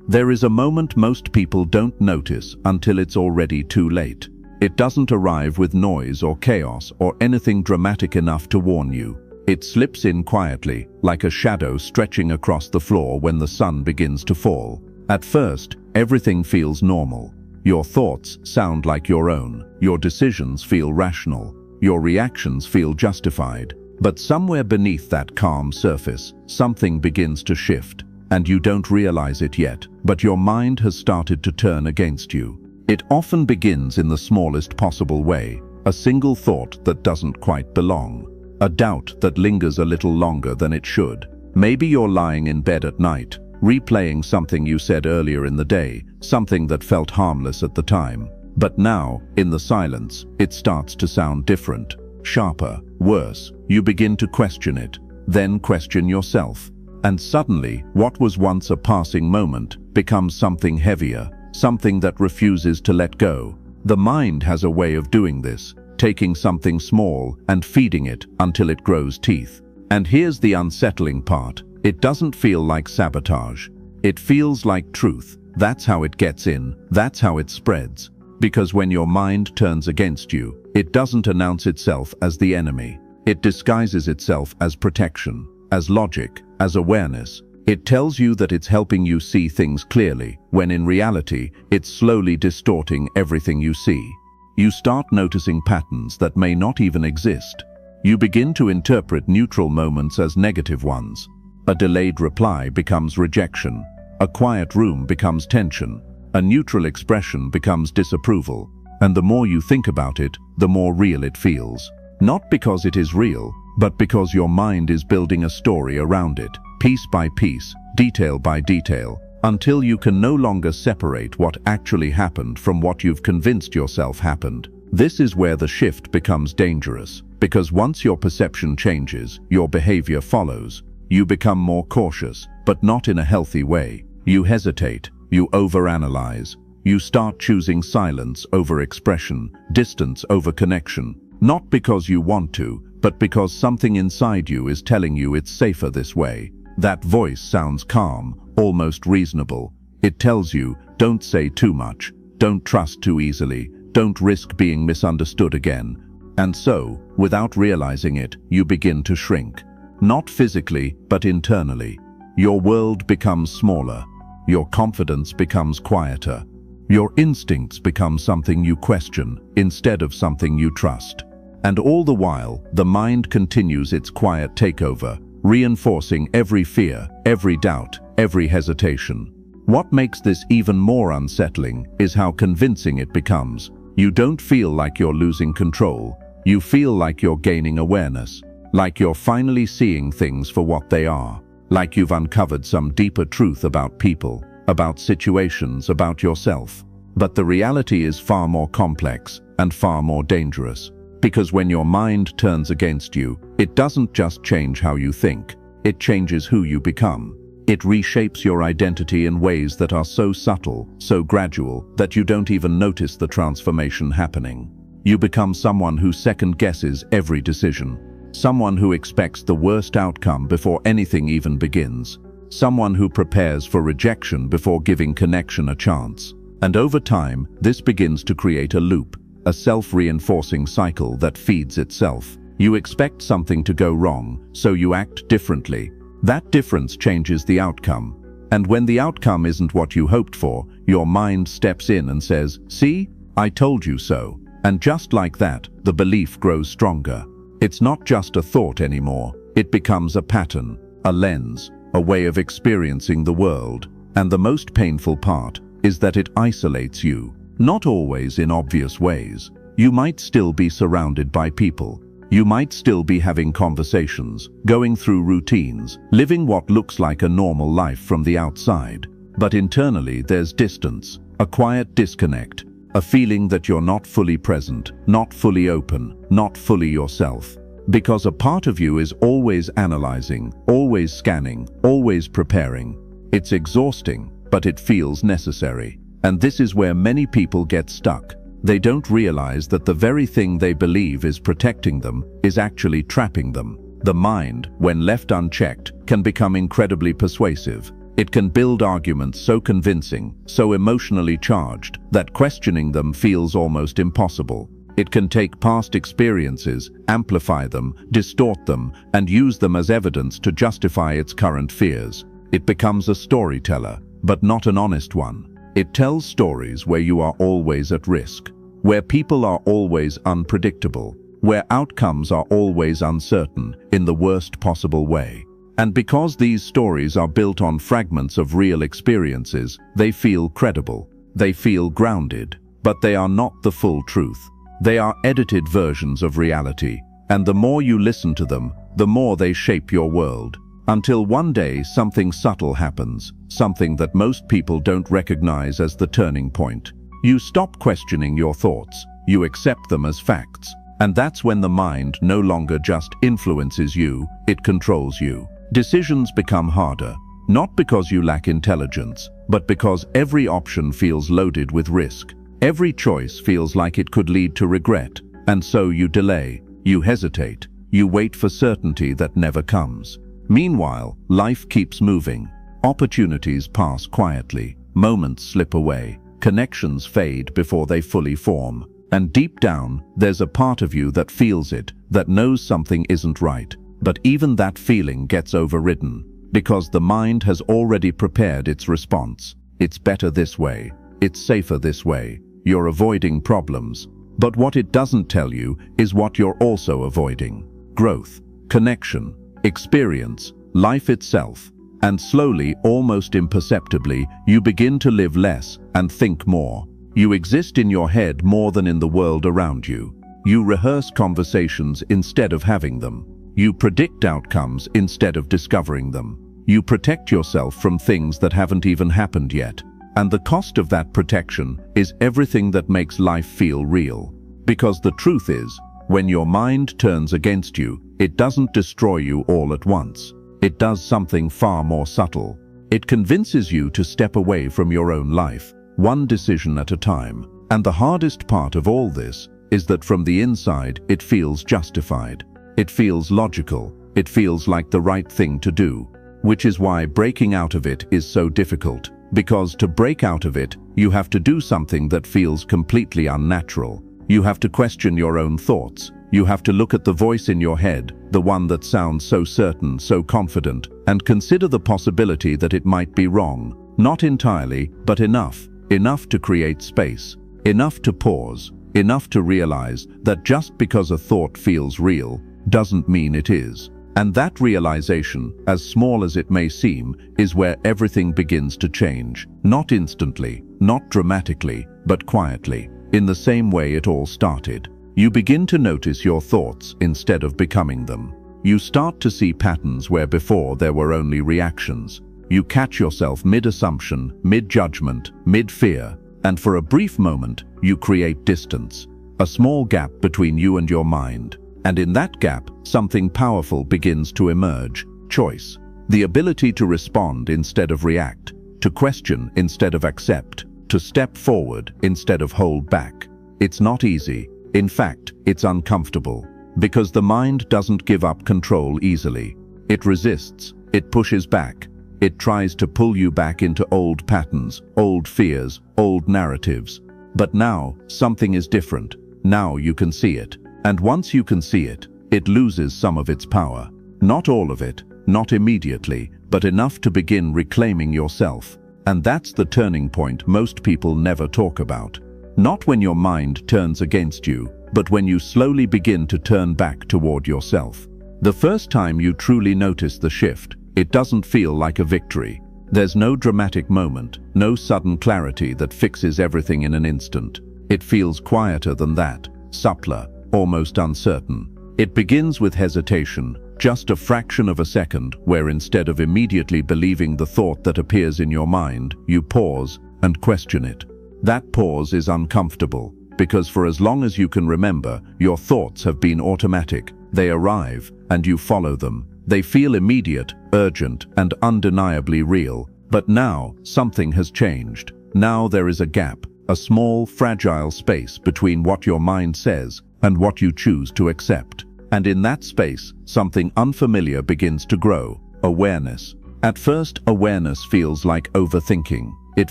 There is a moment most people don't notice until it's already too late. It doesn't arrive with noise or chaos or anything dramatic enough to warn you. It slips in quietly, like a shadow stretching across the floor when the sun begins to fall. At first, everything feels normal. Your thoughts sound like your own. Your decisions feel rational. Your reactions feel justified. But somewhere beneath that calm surface, something begins to shift. And you don't realize it yet, but your mind has started to turn against you. It often begins in the smallest possible way. A single thought that doesn't quite belong. A doubt that lingers a little longer than it should. Maybe you're lying in bed at night, replaying something you said earlier in the day, something that felt harmless at the time. But now, in the silence, it starts to sound different, sharper, worse. You begin to question it, then question yourself. And suddenly, what was once a passing moment becomes something heavier, something that refuses to let go. The mind has a way of doing this, taking something small and feeding it until it grows teeth. And here's the unsettling part. It doesn't feel like sabotage. It feels like truth. That's how it gets in. That's how it spreads. Because when your mind turns against you, it doesn't announce itself as the enemy. It disguises itself as protection, as logic, as awareness. It tells you that it's helping you see things clearly, when in reality, it's slowly distorting everything you see. You start noticing patterns that may not even exist. You begin to interpret neutral moments as negative ones. A delayed reply becomes rejection. A quiet room becomes tension. A neutral expression becomes disapproval. And the more you think about it, the more real it feels. Not because it is real, but because your mind is building a story around it, piece by piece, detail by detail, until you can no longer separate what actually happened from what you've convinced yourself happened. This is where the shift becomes dangerous, because once your perception changes, your behavior follows. You become more cautious, but not in a healthy way. You hesitate, you overanalyze, you start choosing silence over expression, distance over connection. Not because you want to, but because something inside you is telling you it's safer this way. That voice sounds calm, almost reasonable. It tells you, don't say too much, don't trust too easily, don't risk being misunderstood again. And so, without realizing it, you begin to shrink. Not physically, but internally. Your world becomes smaller. Your confidence becomes quieter. Your instincts become something you question, instead of something you trust. And all the while, the mind continues its quiet takeover, reinforcing every fear, every doubt, every hesitation. What makes this even more unsettling is how convincing it becomes. You don't feel like you're losing control. You feel like you're gaining awareness, like you're finally seeing things for what they are, like you've uncovered some deeper truth about people, about situations, about yourself. But the reality is far more complex and far more dangerous. Because when your mind turns against you, it doesn't just change how you think, it changes who you become. It reshapes your identity in ways that are so subtle, so gradual, that you don't even notice the transformation happening. You become someone who second-guesses every decision, someone who expects the worst outcome before anything even begins, someone who prepares for rejection before giving connection a chance. And over time, this begins to create a loop, a self-reinforcing cycle that feeds itself. You expect something to go wrong, so you act differently. That difference changes the outcome. And when the outcome isn't what you hoped for, your mind steps in and says, "See, I told you so." And just like that, the belief grows stronger. It's not just a thought anymore. It becomes a pattern, a lens, a way of experiencing the world. And the most painful part is that it isolates you. Not always in obvious ways. You might still be surrounded by people. You might still be having conversations, going through routines, living what looks like a normal life from the outside. But internally there's distance, a quiet disconnect, a feeling that you're not fully present, not fully open, not fully yourself. Because a part of you is always analyzing, always scanning, always preparing. It's exhausting, but it feels necessary. And this is where many people get stuck. They don't realize that the very thing they believe is protecting them is actually trapping them. The mind, when left unchecked, can become incredibly persuasive. It can build arguments so convincing, so emotionally charged, that questioning them feels almost impossible. It can take past experiences, amplify them, distort them, and use them as evidence to justify its current fears. It becomes a storyteller, but not an honest one. It tells stories where you are always at risk, where people are always unpredictable, where outcomes are always uncertain in the worst possible way. And because these stories are built on fragments of real experiences, they feel credible, they feel grounded, but they are not the full truth. They are edited versions of reality, and the more you listen to them, the more they shape your world. Until one day something subtle happens, something that most people don't recognize as the turning point. You stop questioning your thoughts, you accept them as facts, and that's when the mind no longer just influences you, it controls you. Decisions become harder, not because you lack intelligence, but because every option feels loaded with risk. Every choice feels like it could lead to regret, and so you delay, you hesitate, you wait for certainty that never comes. Meanwhile, life keeps moving. Opportunities pass quietly, moments slip away, connections fade before they fully form. And deep down, there's a part of you that feels it, that knows something isn't right. But even that feeling gets overridden, because the mind has already prepared its response. It's better this way, it's safer this way, you're avoiding problems. But what it doesn't tell you is what you're also avoiding. Growth, connection, experience, life itself. And slowly, almost imperceptibly, you begin to live less and think more. You exist in your head more than in the world around you. You rehearse conversations instead of having them. You predict outcomes instead of discovering them. You protect yourself from things that haven't even happened yet. And the cost of that protection is everything that makes life feel real. Because the truth is, when your mind turns against you, it doesn't destroy you all at once. It does something far more subtle. It convinces you to step away from your own life, one decision at a time. And the hardest part of all this is that from the inside, it feels justified. It feels logical. It feels like the right thing to do. Which is why breaking out of it is so difficult. Because to break out of it, you have to do something that feels completely unnatural. You have to question your own thoughts. You have to look at the voice in your head, the one that sounds so certain, so confident, and consider the possibility that it might be wrong. Not entirely, but enough. Enough to create space. Enough to pause. Enough to realize that just because a thought feels real, doesn't mean it is. And that realization, as small as it may seem, is where everything begins to change. Not instantly, not dramatically, but quietly, in the same way it all started. You begin to notice your thoughts instead of becoming them. You start to see patterns where before there were only reactions. You catch yourself mid-assumption, mid-judgment, mid-fear, and for a brief moment, you create distance. A small gap between you and your mind. And in that gap, something powerful begins to emerge. Choice. The ability to respond instead of react, to question instead of accept, to step forward instead of hold back. It's not easy. In fact, it's uncomfortable. Because the mind doesn't give up control easily. It resists. It pushes back. It tries to pull you back into old patterns, old fears, old narratives. But now, something is different. Now you can see it. And once you can see it, it loses some of its power. Not all of it, not immediately, but enough to begin reclaiming yourself. And that's the turning point most people never talk about. Not when your mind turns against you, but when you slowly begin to turn back toward yourself. The first time you truly notice the shift, it doesn't feel like a victory. There's no dramatic moment, no sudden clarity that fixes everything in an instant. It feels quieter than that, subtler, almost uncertain. It begins with hesitation, just a fraction of a second, where instead of immediately believing the thought that appears in your mind, you pause and question it. That pause is uncomfortable, because for as long as you can remember, your thoughts have been automatic. They arrive, and you follow them. They feel immediate, urgent, and undeniably real. But now, something has changed. Now there is a gap, a small, fragile space between what your mind says and what you choose to accept. And in that space, something unfamiliar begins to grow, awareness. At first, awareness feels like overthinking. It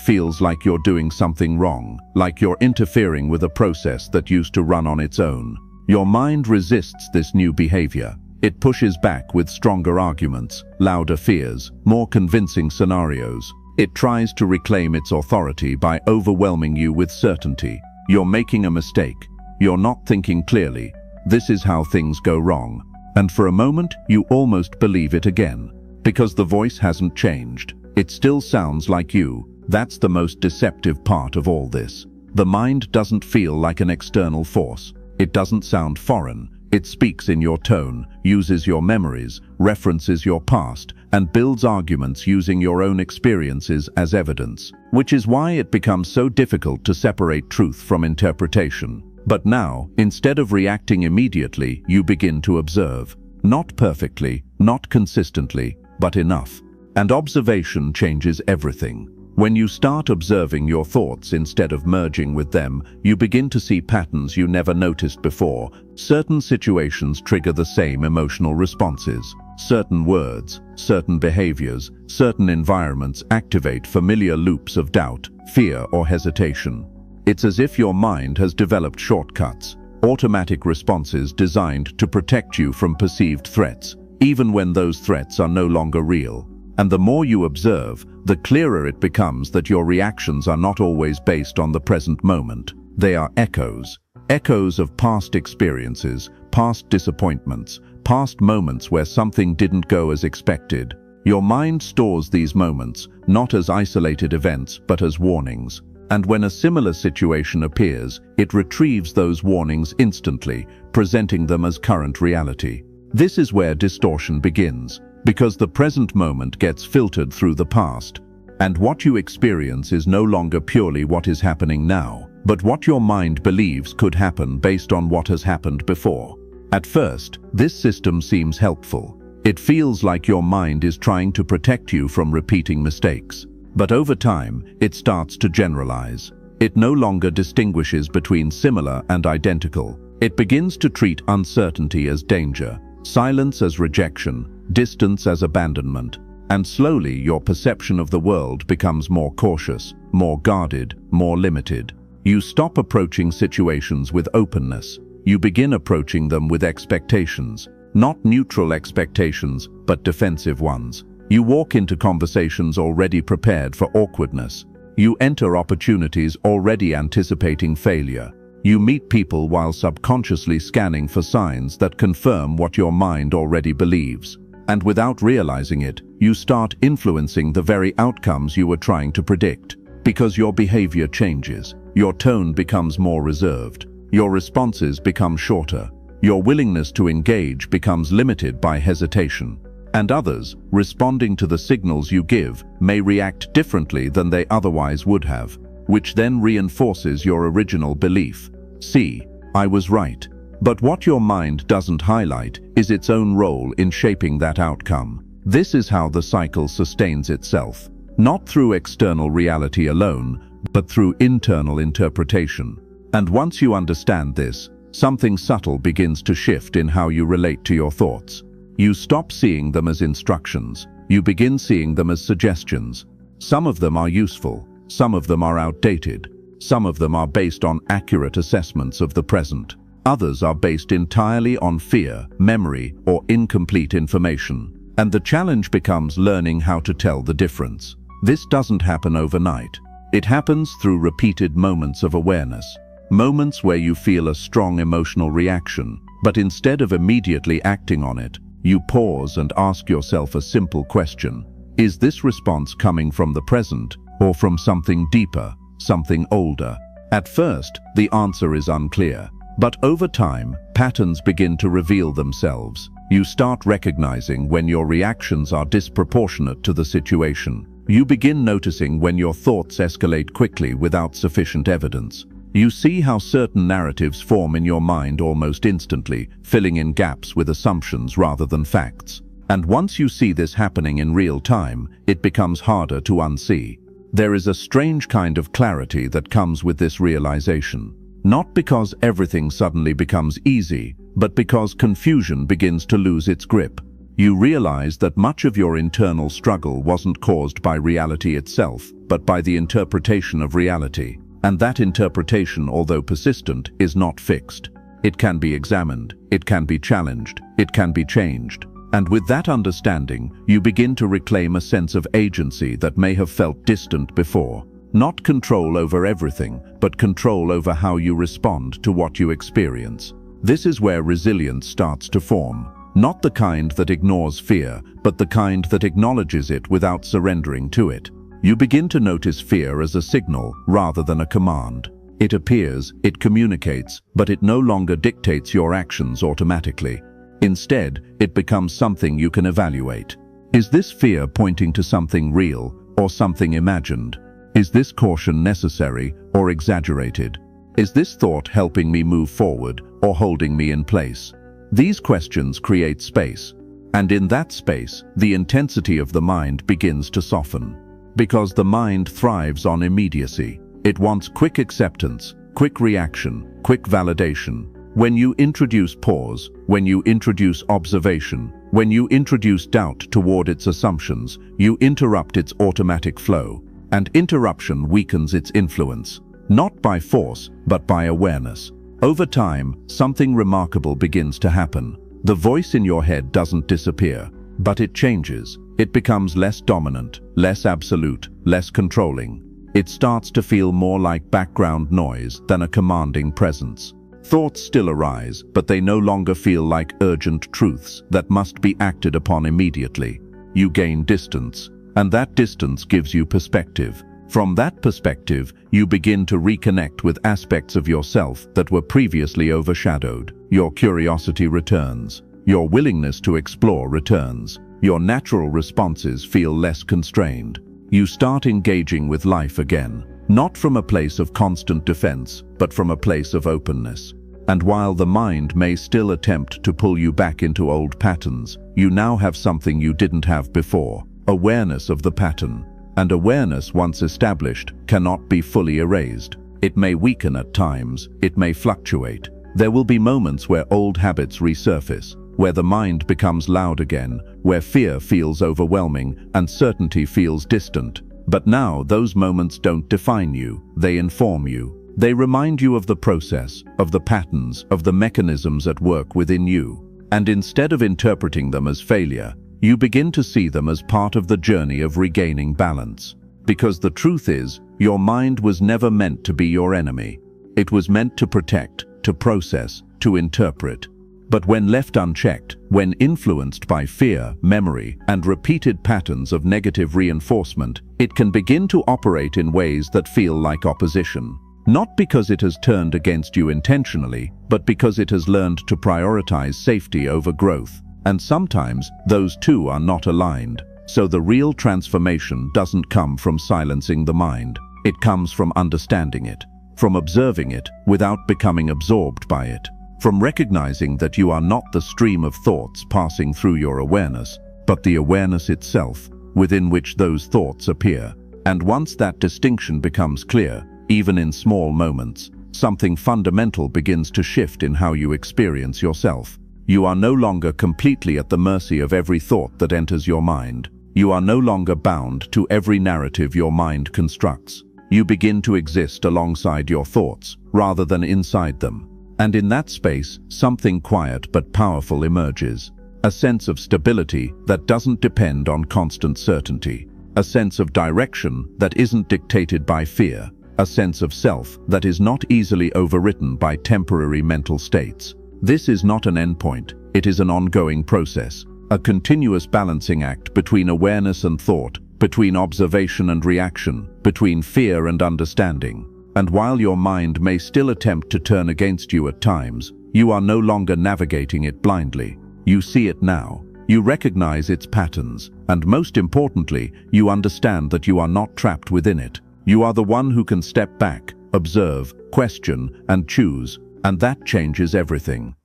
feels like you're doing something wrong, like you're interfering with a process that used to run on its own. Your mind resists this new behavior. It pushes back with stronger arguments, louder fears, more convincing scenarios. It tries to reclaim its authority by overwhelming you with certainty. You're making a mistake. You're not thinking clearly. This is how things go wrong. And for a moment, you almost believe it again. Because the voice hasn't changed. It still sounds like you. That's the most deceptive part of all this. The mind doesn't feel like an external force. It doesn't sound foreign. It speaks in your tone, uses your memories, references your past, and builds arguments using your own experiences as evidence. Which is why it becomes so difficult to separate truth from interpretation. But now, instead of reacting immediately, you begin to observe. Not perfectly, not consistently, but enough. And observation changes everything. When you start observing your thoughts instead of merging with them, you begin to see patterns you never noticed before. Certain situations trigger the same emotional responses. Certain words, certain behaviors, certain environments activate familiar loops of doubt, fear, or hesitation. It's as if your mind has developed shortcuts, automatic responses designed to protect you from perceived threats, even when those threats are no longer real. And the more you observe, the clearer it becomes that your reactions are not always based on the present moment. They are echoes. Echoes of past experiences, past disappointments, past moments where something didn't go as expected. Your mind stores these moments, not as isolated events, but as warnings. And when a similar situation appears, it retrieves those warnings instantly, presenting them as current reality. This is where distortion begins. Because the present moment gets filtered through the past. And what you experience is no longer purely what is happening now, but what your mind believes could happen based on what has happened before. At first, this system seems helpful. It feels like your mind is trying to protect you from repeating mistakes. But over time, it starts to generalize. It no longer distinguishes between similar and identical. It begins to treat uncertainty as danger, silence as rejection, distance as abandonment, and slowly your perception of the world becomes more cautious, more guarded, more limited. You stop approaching situations with openness. You begin approaching them with expectations, not neutral expectations, but defensive ones. You walk into conversations already prepared for awkwardness. You enter opportunities already anticipating failure. You meet people while subconsciously scanning for signs that confirm what your mind already believes. And without realizing it, you start influencing the very outcomes you were trying to predict. Because your behavior changes, your tone becomes more reserved, your responses become shorter, your willingness to engage becomes limited by hesitation. And others, responding to the signals you give, may react differently than they otherwise would have, which then reinforces your original belief. See, I was right. But what your mind doesn't highlight is its own role in shaping that outcome. This is how the cycle sustains itself, not through external reality alone, but through internal interpretation. And once you understand this, something subtle begins to shift in how you relate to your thoughts. You stop seeing them as instructions. You begin seeing them as suggestions. Some of them are useful, some of them are outdated, some of them are based on accurate assessments of the present. Others are based entirely on fear, memory, or incomplete information. And the challenge becomes learning how to tell the difference. This doesn't happen overnight. It happens through repeated moments of awareness. Moments where you feel a strong emotional reaction, but instead of immediately acting on it, you pause and ask yourself a simple question. Is this response coming from the present, or from something deeper, something older? At first, the answer is unclear. But over time, patterns begin to reveal themselves. You start recognizing when your reactions are disproportionate to the situation. You begin noticing when your thoughts escalate quickly without sufficient evidence. You see how certain narratives form in your mind almost instantly, filling in gaps with assumptions rather than facts. And once you see this happening in real time, it becomes harder to unsee. There is a strange kind of clarity that comes with this realization. Not because everything suddenly becomes easy, but because confusion begins to lose its grip. You realize that much of your internal struggle wasn't caused by reality itself, but by the interpretation of reality. And that interpretation, although persistent, is not fixed. It can be examined, it can be challenged, it can be changed. And with that understanding, you begin to reclaim a sense of agency that may have felt distant before. Not control over everything, but control over how you respond to what you experience. This is where resilience starts to form. Not the kind that ignores fear, but the kind that acknowledges it without surrendering to it. You begin to notice fear as a signal rather than a command. It appears, it communicates, but it no longer dictates your actions automatically. Instead, it becomes something you can evaluate. Is this fear pointing to something real or something imagined? Is this caution necessary or exaggerated? Is this thought helping me move forward or holding me in place? These questions create space, and in that space, the intensity of the mind begins to soften. Because the mind thrives on immediacy. It wants quick acceptance, quick reaction, quick validation. When you introduce pause, when you introduce observation, when you introduce doubt toward its assumptions, you interrupt its automatic flow. And interruption weakens its influence, not by force, but by awareness. Over time, something remarkable begins to happen. The voice in your head doesn't disappear, but it changes. It becomes less dominant, less absolute, less controlling. It starts to feel more like background noise than a commanding presence. Thoughts still arise, but they no longer feel like urgent truths that must be acted upon immediately. You gain distance, and that distance gives you perspective. From that perspective, you begin to reconnect with aspects of yourself that were previously overshadowed. Your curiosity returns. Your willingness to explore returns. Your natural responses feel less constrained. You start engaging with life again, not from a place of constant defense, but from a place of openness. And while the mind may still attempt to pull you back into old patterns, you now have something you didn't have before: awareness of the pattern. And awareness, once established, cannot be fully erased. It may weaken at times, it may fluctuate. There will be moments where old habits resurface, where the mind becomes loud again, where fear feels overwhelming and certainty feels distant. But now those moments don't define you, they inform you. They remind you of the process, of the patterns, of the mechanisms at work within you. And instead of interpreting them as failure, you begin to see them as part of the journey of regaining balance. Because the truth is, your mind was never meant to be your enemy. It was meant to protect, to process, to interpret. But when left unchecked, when influenced by fear, memory, and repeated patterns of negative reinforcement, it can begin to operate in ways that feel like opposition. Not because it has turned against you intentionally, but because it has learned to prioritize safety over growth. And sometimes, those two are not aligned. So the real transformation doesn't come from silencing the mind. It comes from understanding it, from observing it without becoming absorbed by it, from recognizing that you are not the stream of thoughts passing through your awareness, but the awareness itself, within which those thoughts appear. And once that distinction becomes clear, even in small moments, something fundamental begins to shift in how you experience yourself. You are no longer completely at the mercy of every thought that enters your mind. You are no longer bound to every narrative your mind constructs. You begin to exist alongside your thoughts, rather than inside them. And in that space, something quiet but powerful emerges. A sense of stability that doesn't depend on constant certainty. A sense of direction that isn't dictated by fear. A sense of self that is not easily overwritten by temporary mental states. This is not an endpoint, it is an ongoing process, a continuous balancing act between awareness and thought, between observation and reaction, between fear and understanding. And while your mind may still attempt to turn against you at times, you are no longer navigating it blindly. You see it now, you recognize its patterns, and most importantly, you understand that you are not trapped within it. You are the one who can step back, observe, question, and choose. And that changes everything.